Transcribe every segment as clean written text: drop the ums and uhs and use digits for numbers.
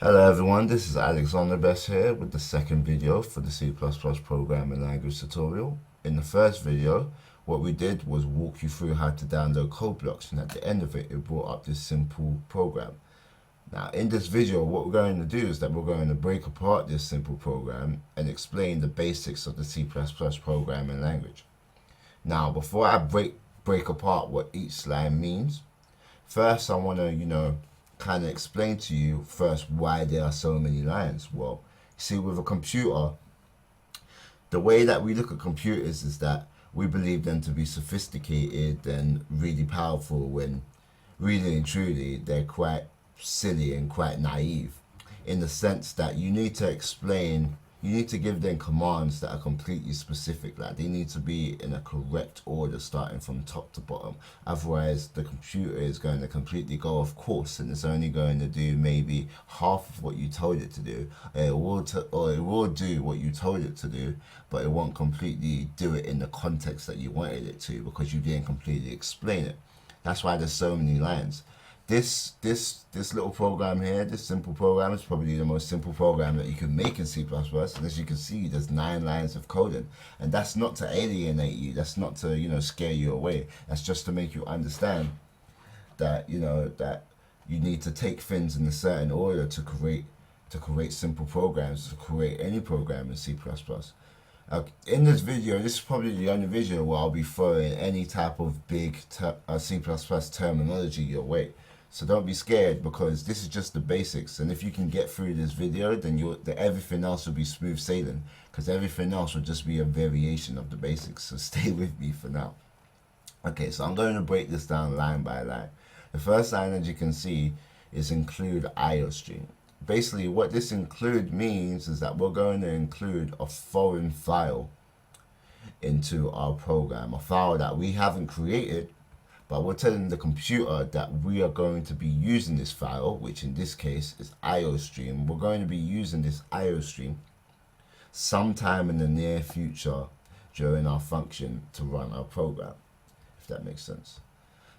Hello everyone, this is Alexander Best here with the second video for the C++ programming language tutorial. In the first video, what we did was walk you through how to download code blocks, and at the end of it, it brought up this simple program. Now in this video, what we're going to do is that we're going to break apart this simple program and explain the basics of the C++ programming language. Now before I break apart what each line means, first I want to, kind of explain to you first why there are so many lines. Well, you see, with a computer, the way that we look at computers is that we believe them to be sophisticated and really powerful when really and truly they're quite silly and quite naive, in the sense that you need to give them commands that are completely specific. Like, they need to be in a correct order starting from top to bottom. Otherwise, the computer is going to completely go off course and it's only going to do maybe half of what you told it to do. Or it will do what you told it to do, but it won't completely do it in the context that you wanted it to because you didn't completely explain it. That's why there's so many lines. This little program here, this simple program, is probably the most simple program that you can make in C++. And as you can see, there's 9 lines of coding, and that's not to alienate you. That's not to scare you away. That's just to make you understand that that you need to take things in a certain order to create simple programs, to create any program in C++. In this video, this is probably the only video where I'll be throwing any type of big C++ terminology your way. So don't be scared, because this is just the basics. And if you can get through this video, then everything else will be smooth sailing, because everything else will just be a variation of the basics. So stay with me for now. Okay, so I'm going to break this down line by line. The first line, as you can see, is include IOStream. Basically, what this include means is that we're going to include a foreign file into our program, a file that we haven't created, but we're telling the computer that we are going to be using this file, which in this case is IOStream. We're going to be using this IOStream sometime in the near future during our function to run our program, if that makes sense.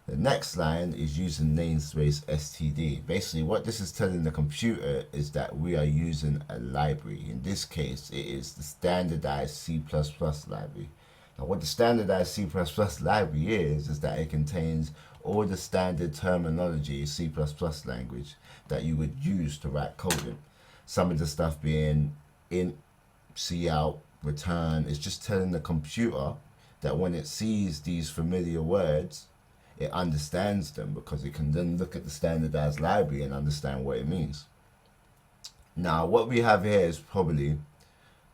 The next line is using namespace std. Basically, what this is telling the computer is that we are using a library. In this case, it is the standardized C++ library. Now, what the standardized C++ library is that it contains all the standard terminology C++ language that you would use to write code in. Some of the stuff being int, cout, return. It's just telling the computer that when it sees these familiar words, it understands them, because it can then look at the standardized library and understand what it means. Now, what we have here is probably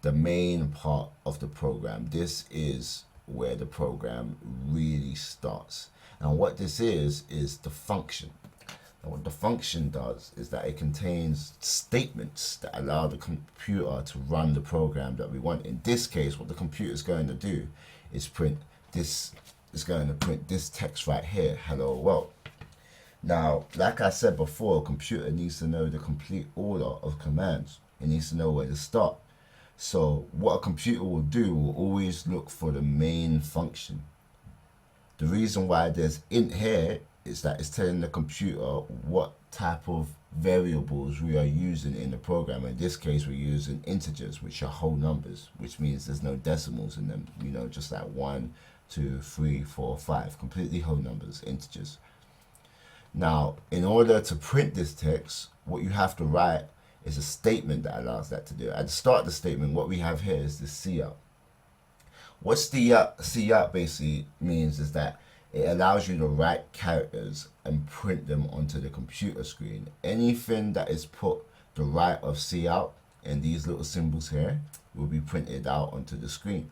the main part of the program. This is where the program really starts. And what this is the function. And what the function does is that it contains statements that allow the computer to run the program that we want. In this case, what the computer is going to do is print this text right here, hello world. Now, like I said before, a computer needs to know the complete order of commands. It needs to know where to start. So what a computer will do will always look for the main function. The reason why there's int here is that it's telling the computer what type of variables we are using in the program. In this case, we're using integers, which are whole numbers, which means there's no decimals in them, just like 1, 2, 3, 4, 5, completely whole numbers, integers. Now, in order to print this text, what you have to write is a statement that allows that to do. At the start of the statement, what we have here is the cout. What's the cout basically means is that it allows you to write characters and print them onto the computer screen. Anything that is put the right of cout and these little symbols here will be printed out onto the screen.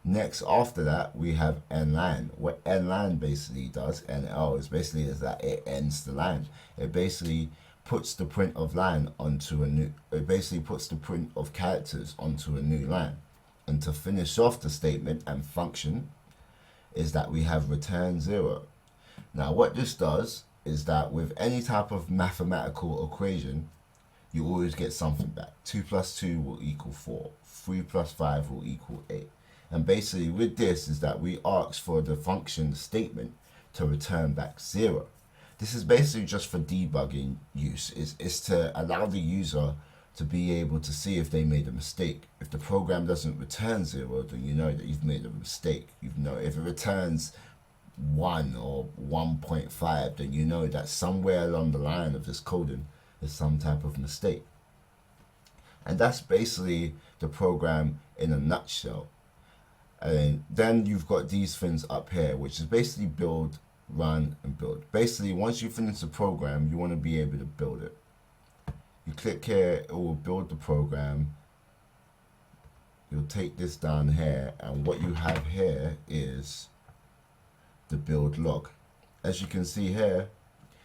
Next, after that, we have endline. What endline basically does, NL, is that it ends the line. It basically puts the print of line onto it basically puts the print of characters onto a new line. And to finish off the statement and function is that we have return 0. Now, what this does is that with any type of mathematical equation, you always get something back. 2 plus 2 will equal 4. 3 plus 5 will equal 8. And basically with this is that we ask for the function statement to return back 0. This is basically just for debugging use. It's to allow the user to be able to see if they made a mistake. If the program doesn't return 0, then you know that you've made a mistake. You know, if it returns 1 or 1.5, then you know that somewhere along the line of this coding is some type of mistake. And that's basically the program in a nutshell. And then you've got these things up here, which is basically build, run, and build. Basically, once you finish the program, you want to be able to build it. You click here, it will build the program. You'll take this down here, and what you have here is the build log. As you can see here,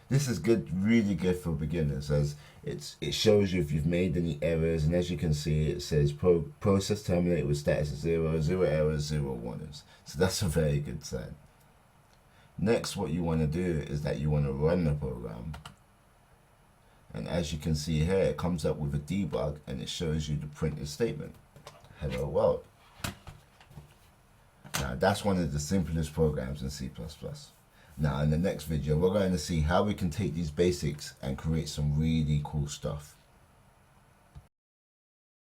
this is good, really good for beginners, as it shows you if you've made any errors, and as you can see, it says process terminated with status of 0, 0 errors, 0 warnings. So that's a very good sign. Next, what you want to do is that you want to run the program. And as you can see here, it comes up with a debug, and it shows you the printed statement. Hello world. Now, that's one of the simplest programs in C++. Now, in the next video, we're going to see how we can take these basics and create some really cool stuff.